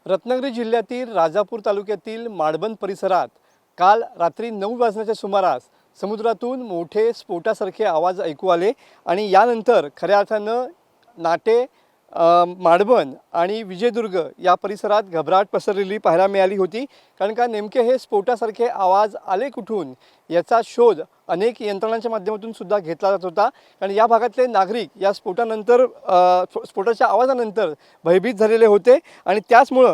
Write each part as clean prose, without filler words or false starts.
रत्नागिरी जिल्ह्यातील राजापूर तालुक्यातील माडबन परिसरात काल रात्री 9 वाजण्याच्या सुमारास समुद्रातून मोठे स्फोटासारखे आवाज ऐकू आले आणि यानंतर खऱ्या अर्थानं नाटे, माडबन आणि विजयदुर्ग या परिसरात घबराट पसरलेली पाहायला मिळाली होती। कारण का नेमके हे स्फोटासारखे आवाज आले कुठून याचा शोध अनेक यंत्रणांच्या माध्यमातून सुद्धा घेतला जात होता। कारण या भागातले नागरिक या स्फोटानंतर स्फोटाच्या आवाजानंतर भयभीत झालेले होते आणि त्याचमुळे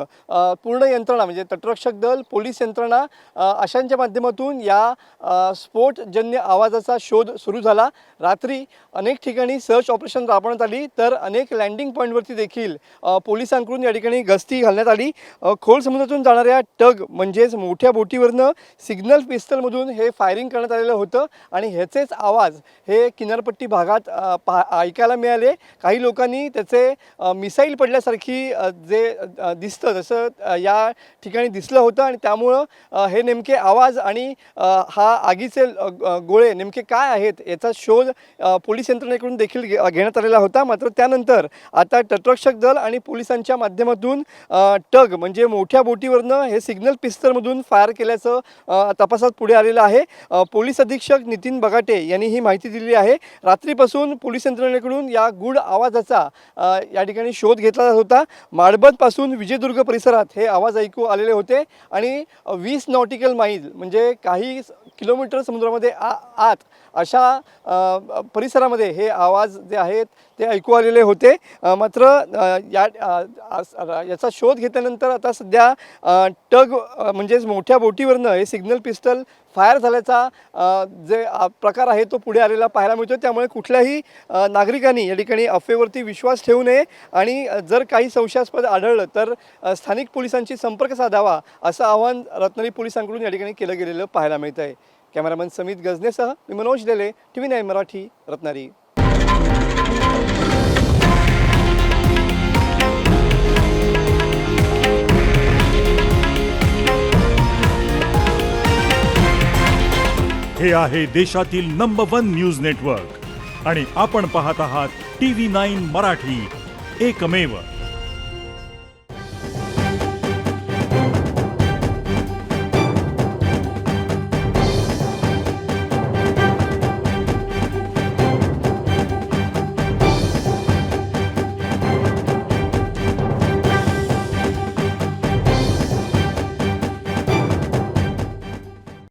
पूर्ण यंत्रणा म्हणजे तटरक्षक दल, पोलीस यंत्रणा अशांच्या माध्यमातून या स्फोटजन्य आवाजाचा शोध सुरू झाला। रात्री अनेक ठिकाणी सर्च ऑपरेशन राबवण्यात आली, तर अनेक लँडिंग पॉईंटवरती देखील पोलिसांकडून या ठिकाणी गस्ती घालण्यात आली। खोल समुद्रातून जाणाऱ्या टग म्हणजेच मोठ्या बोटीवरनं सिग्नल पिस्तलमधून हे फायरिंग करण्यात आलेलं होतं आणि ह्याचेच आवाज हे किनारपट्टी भागात ऐकायला मिळाले। काही लोकांनी त्याचे मिसाईल पडल्यासारखी जे दिसतं तसं या ठिकाणी दिसलं होतं आणि त्यामुळं हे नेमके आवाज आणि हा आगीचे गोळे नेमके काय आहेत याचा शोध पोलीस यंत्रणेकडून देखील घेण्यात आलेला होता। मात्र त्यानंतर आता तटरक्षक दल आणि पोलिसांच्या माध्यमातून टग म्हणजे मोठ्या बोटीवरनं हे सिग्नल पिस्तलमधून फायर केल्याचं तपासात पुढे आलेलं आहे। पोलीस अधीक्षक नितीन बगाटे यांनी ही माहिती दिली आहे। रात्रीपासून पोलीस यंत्रणेकडून या गूढ आवाजाचा या ठिकाणी शोध घेतला जात होता। माडबनपासून विजयदुर्ग परिसरात हे आवाज ऐकू आलेले होते आणि 20 नॉटिकल माईल म्हणजे काही किलोमीटर समुद्रामध्ये आत अशा परिसरामध्ये हे आवाज जे आहेत ते ऐकू आलेले होते। मात्र याचा शोध घेतल्यानंतर आता सध्या टग म्हणजेच मोठ्या बोटीवरनं हे सिग्नल पिस्टल फायर झाल्याचा जे प्रकार आहे तो पुढे आलेला पाहायला मिळतो। त्यामुळे कुठल्याही नागरिकांनी या ठिकाणी अफवेवरती विश्वास ठेवू नये आणि जर काही संशयास्पद आढळलं तर स्थानिक पोलिसांशी संपर्क साधावा असं आवाहन रत्नागिरी पोलिसांकडून या ठिकाणी केलं गेलेलं पाहायला मिळत आहे। कॅमेरामन समित गजनेसह मी मनोज डेले, TV9 मराठी, रत्नागिरी। हे आहे देशातील नंबर 1 न्यूज नेटवर्क आणि आपण पाहत आहात TV9 मराठी, एकमेव।